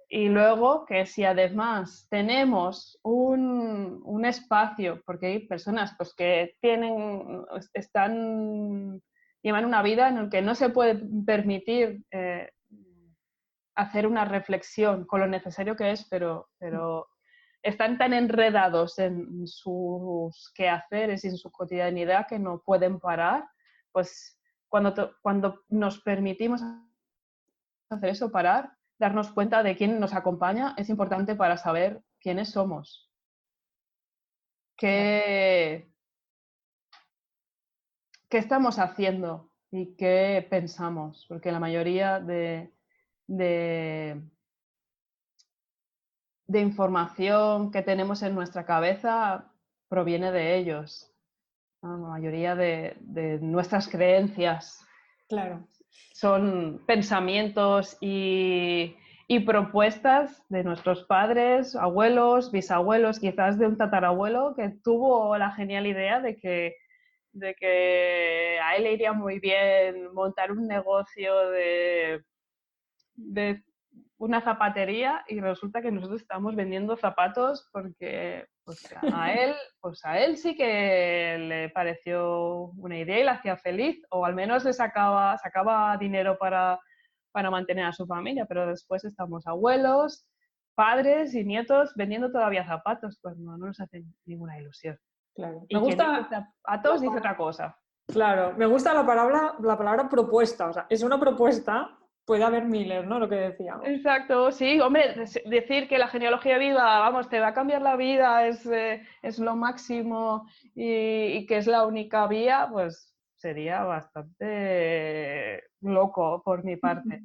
Y luego que si además tenemos un espacio, porque hay personas pues, que llevan una vida en la que no se puede permitir hacer una reflexión con lo necesario que es, pero están tan enredados en sus quehaceres y en su cotidianidad que no pueden parar, pues cuando nos permitimos hacer eso, parar, darnos cuenta de quién nos acompaña, es importante para saber quiénes somos, Claro. qué, qué estamos haciendo y qué pensamos, porque la mayoría de información que tenemos en nuestra cabeza proviene de ellos. ¿No? La mayoría de nuestras creencias Claro. son pensamientos y propuestas de nuestros padres, abuelos, bisabuelos, quizás de un tatarabuelo que tuvo la genial idea de que a él le iría muy bien montar un negocio de una zapatería y resulta que nosotros estamos vendiendo zapatos porque pues a él sí que le pareció una idea y le hacía feliz, o al menos sacaba dinero para mantener a su familia, pero después estamos abuelos, padres y nietos vendiendo todavía zapatos, pues no nos hace ninguna ilusión. Claro. Me Y quien dice gusta zapatos dice otra cosa. claro, me gusta la palabra propuesta. O sea, es una propuesta, puede haber miles, ¿no? Lo que decíamos. Exacto, sí, hombre, decir que la genealogía viva, vamos, te va a cambiar la vida, es lo máximo y que es la única vía, pues sería bastante loco por mi parte.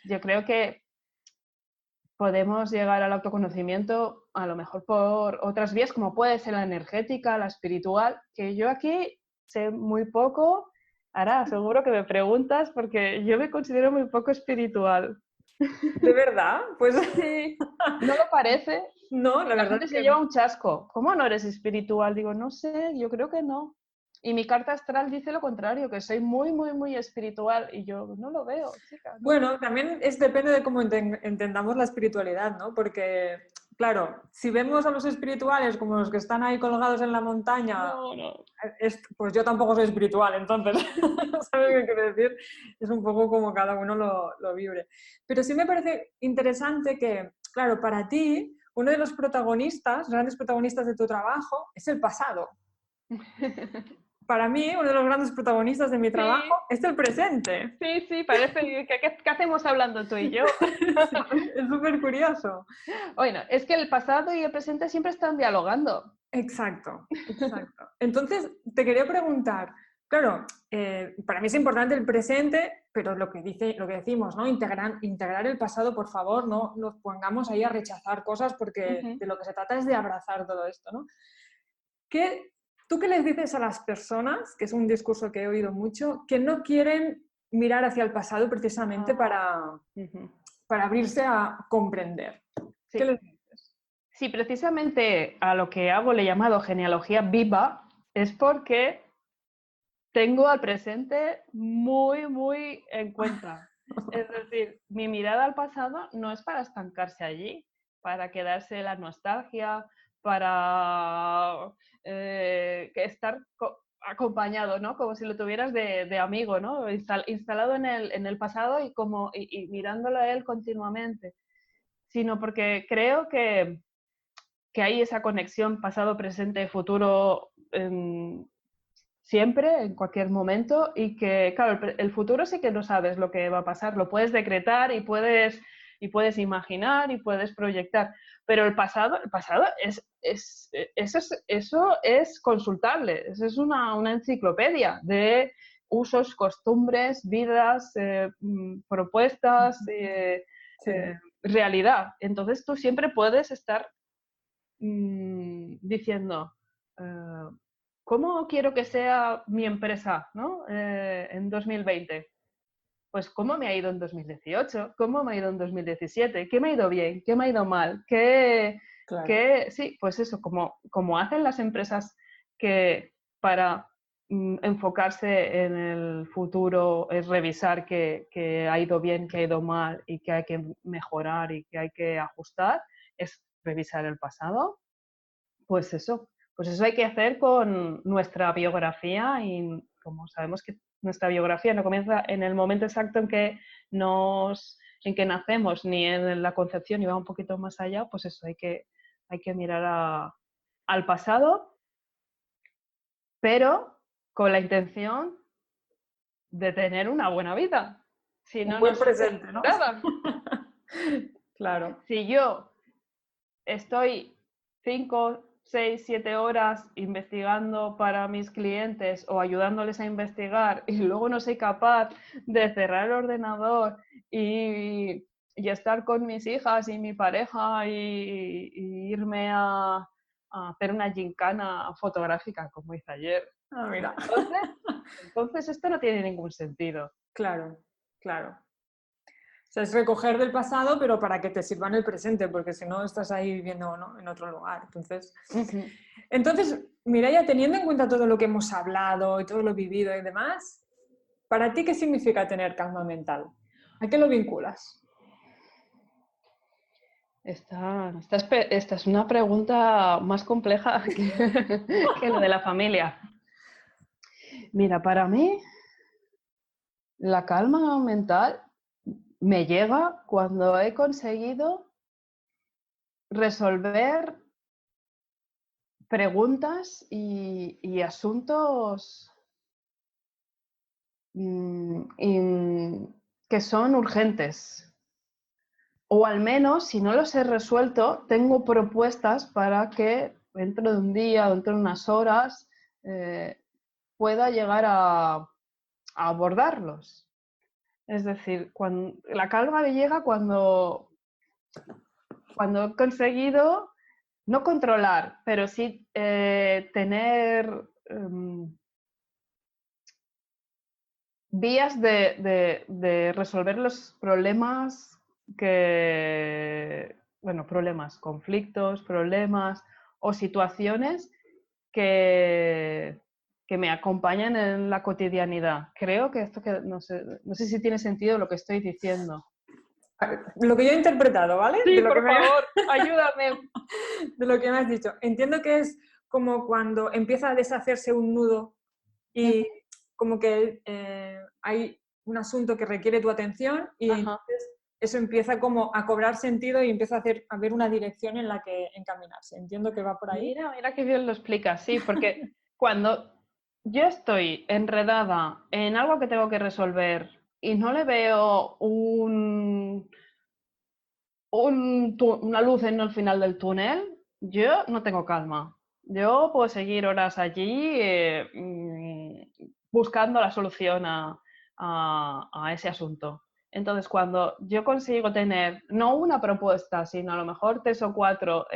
Yo creo que podemos llegar al autoconocimiento a lo mejor por otras vías, como puede ser la energética, la espiritual, que yo aquí sé muy poco. Ahora, seguro que me preguntas porque yo me considero muy poco espiritual. ¿De verdad? Pues Sí, ¿no lo parece? no, la La verdad gente es se que lleva un chasco. ¿Cómo no eres espiritual? Digo, no sé, yo creo que no. Y mi carta astral dice lo contrario, que soy muy, muy, muy espiritual. Y yo no lo veo, chica, no lo bueno, veo. también depende de cómo entendamos la espiritualidad, ¿no? Porque, claro, si vemos a los espirituales como los que están ahí colgados en la montaña, No, no. pues yo tampoco soy espiritual, entonces, ¿sabes qué quiero decir? Es un poco como cada uno lo vibre. Pero sí me parece interesante que, claro, para ti, uno de los protagonistas, grandes protagonistas de tu trabajo, es el pasado. Para mí, uno de los grandes protagonistas de mi trabajo Sí, es el presente. sí, parece que ¿qué hacemos hablando tú y yo? Sí, es súper curioso. Bueno, es que el pasado y el presente siempre están dialogando. Exacto, exacto. Entonces, te quería preguntar, claro, para mí es importante el presente, pero lo que decimos, ¿no? Integrar el pasado, por favor, no nos pongamos ahí a rechazar cosas porque Ujú. de lo que se trata es de abrazar todo esto, ¿no? ¿Qué, ¿Tú qué les dices a las personas, que es un discurso que he oído mucho, que no quieren mirar hacia el pasado precisamente Ujú. para abrirse a comprender? ¿Qué Sí. les dices? Sí, precisamente a lo que hago le he llamado genealogía viva, es porque tengo al presente muy, muy en cuenta. Es decir, mi mirada al pasado no es para estancarse allí, para quedarse en la nostalgia, para estar acompañado, ¿no? Como si lo tuvieras de amigo, ¿no? Instalado en el pasado y mirándolo a él continuamente, sino porque creo que hay esa conexión pasado, presente, futuro siempre, en cualquier momento, y que, claro, el futuro sí que no sabes lo que va a pasar, lo puedes decretar y puedes imaginar y puedes proyectar, pero el pasado eso es consultable, eso es una enciclopedia de usos, costumbres, vidas, propuestas, Sí, realidad. Entonces tú siempre puedes estar diciendo, ¿cómo quiero que sea mi empresa, ¿no? En 2020? Pues cómo me ha ido en 2018, cómo me ha ido en 2017, qué me ha ido bien, qué me ha ido mal, claro. sí, pues eso, como hacen las empresas que para enfocarse en el futuro es revisar que ha ido bien, que ha ido mal y que hay que mejorar y que hay que ajustar, es revisar el pasado, pues eso hay que hacer con nuestra biografía y como sabemos que nuestra biografía no comienza en el momento exacto en que nacemos ni en la concepción y va un poquito más allá, pues eso hay que mirar al pasado, pero con la intención de tener una buena vida. Si Un no, no buen sirve presente, ¿no? de nada. Claro. Si yo estoy 5, 6, 7 horas investigando para mis clientes o ayudándoles a investigar y luego no soy capaz de cerrar el ordenador y estar con mis hijas y mi pareja y irme a hacer una gincana fotográfica como hice ayer. Ah, mira. Entonces esto no tiene ningún sentido. Claro, claro. O sea, es recoger del pasado, pero para que te sirva en el presente, porque si no estás ahí viviendo, ¿no?, en otro lugar. Ujú. Entonces, Mireia, teniendo en cuenta todo lo que hemos hablado y todo lo vivido y demás, ¿para ti qué significa tener calma mental? ¿A qué lo vinculas? Esta es una pregunta más compleja que lo de la familia. Mira, para mí la calma mental me llega cuando he conseguido resolver preguntas y asuntos que son urgentes. O al menos, si no los he resuelto, tengo propuestas para que dentro de un día, dentro de unas horas, pueda llegar a abordarlos. Es decir, la calma me llega cuando he conseguido no controlar, pero sí tener vías de resolver los problemas conflictos, problemas o situaciones que me acompañan en la cotidianidad. Creo que no sé si tiene sentido lo que estoy diciendo. Lo que yo he interpretado, ¿vale? Sí, por favor, ayúdame. De lo que me has dicho. Entiendo que es como cuando empieza a deshacerse un nudo y como que hay un asunto que requiere tu atención y entonces eso empieza como a cobrar sentido y empieza a haber una dirección en la que encaminarse. Entiendo que va por ahí. Mira qué bien lo explicas, sí, porque cuando yo estoy enredada en algo que tengo que resolver y no le veo una luz en el final del túnel, yo no tengo calma. Yo puedo seguir horas allí buscando la solución a ese asunto. Entonces, cuando yo consigo tener no una propuesta, sino a lo mejor 3 o 4,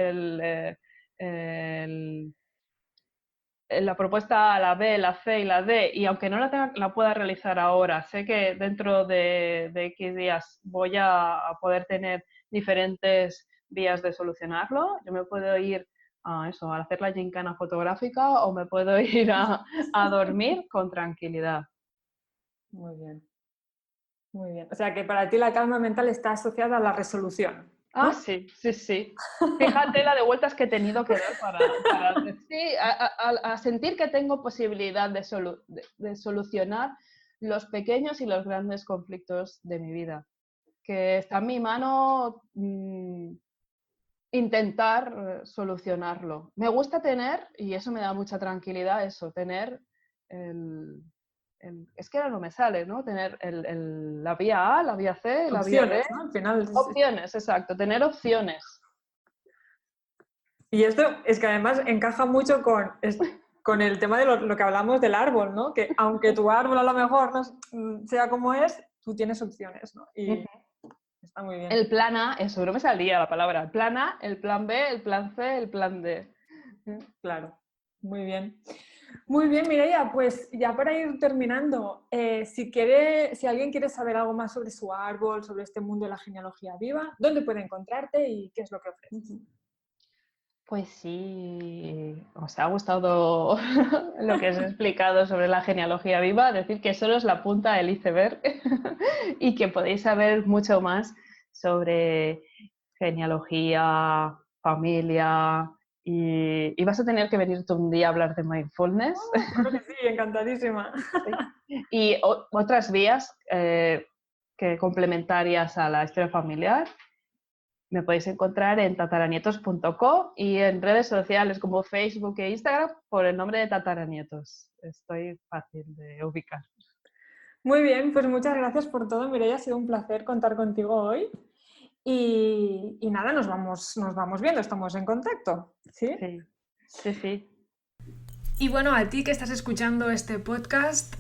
la propuesta A, la B, la C y la D, y aunque no la pueda realizar ahora, sé que dentro de X días voy a poder tener diferentes vías de solucionarlo. Yo me puedo ir a hacer la gincana fotográfica o me puedo ir a dormir con tranquilidad. Muy bien. Muy bien. O sea que para ti la calma mental está asociada a la resolución, ¿no? Ah, sí. Fíjate la de vueltas que he tenido que dar para a sentir que tengo posibilidad de solucionar los pequeños y los grandes conflictos de mi vida. Que está en mi mano intentar solucionarlo. Me gusta tener, y eso me da mucha tranquilidad, tener es que ahora no me sale, ¿no? Tener la vía A, la vía C, la vía B. ¿No? Al final, opciones, exacto, tener opciones. Y esto es que además encaja mucho con el tema de lo que hablamos del árbol, ¿no? Que aunque tu árbol a lo mejor no sea como es, tú tienes opciones, ¿no? Y está muy bien. El plan A, eso no me salía la palabra. El plan A, el plan B, el plan C, el plan D. Claro, muy bien. Muy bien, Mireia, pues ya para ir terminando, si alguien quiere saber algo más sobre su árbol, sobre este mundo de la genealogía viva, ¿dónde puede encontrarte y qué es lo que ofreces? Pues sí, os ha gustado lo que os he explicado sobre la genealogía viva, decir que solo es la punta del iceberg y que podéis saber mucho más sobre genealogía, familia, y vas a tener que venirte un día a hablar de mindfulness. Claro que sí, encantadísima. Sí. Y otras vías que complementarias a la historia familiar. Me podéis encontrar en tataranietos.co y en redes sociales como Facebook e Instagram por el nombre de Tataranietos. Estoy fácil de ubicar. Muy bien, pues muchas gracias por todo, Mireia. Ha sido un placer contar contigo hoy. Y nada, nos vamos viendo, estamos en contacto. ¿Sí? Sí. Y bueno, a ti que estás escuchando este podcast,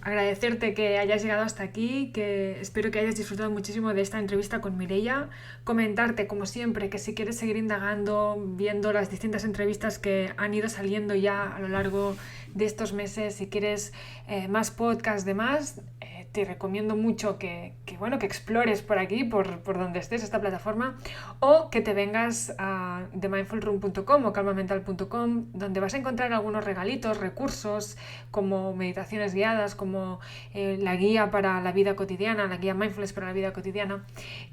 agradecerte que hayas llegado hasta aquí, que espero que hayas disfrutado muchísimo de esta entrevista con Mireia. Comentarte, como siempre, que si quieres seguir indagando, viendo las distintas entrevistas que han ido saliendo ya a lo largo de estos meses, si quieres más podcasts de más, te recomiendo mucho que explores por aquí, por donde estés, esta plataforma, o que te vengas a themindfulroom.com o calmamental.com, donde vas a encontrar algunos regalitos, recursos, como meditaciones guiadas, como la guía para la vida cotidiana, la guía Mindfulness para la vida cotidiana,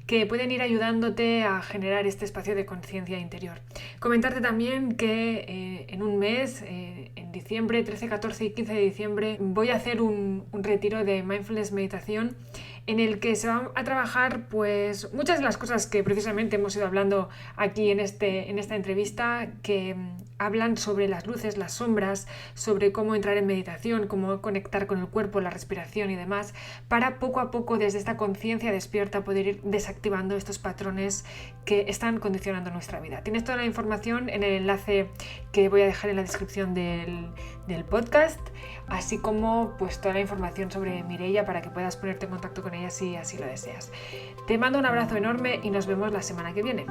que pueden ir ayudándote a generar este espacio de conciencia interior. Comentarte también que en un mes, en diciembre, 13, 14 y 15 de diciembre, voy a hacer un retiro de Mindfulness meditación en el que se va a trabajar pues muchas de las cosas que precisamente hemos ido hablando aquí en esta entrevista, que hablan sobre las luces, las sombras, sobre cómo entrar en meditación, cómo conectar con el cuerpo, la respiración y demás, para poco a poco desde esta conciencia despierta poder ir desactivando estos patrones que están condicionando nuestra vida. Tienes toda la información en el enlace que voy a dejar en la descripción del podcast, así como pues toda la información sobre Mireia para que puedas ponerte en contacto con ella si así lo deseas. Te mando un abrazo enorme y nos vemos la semana que viene.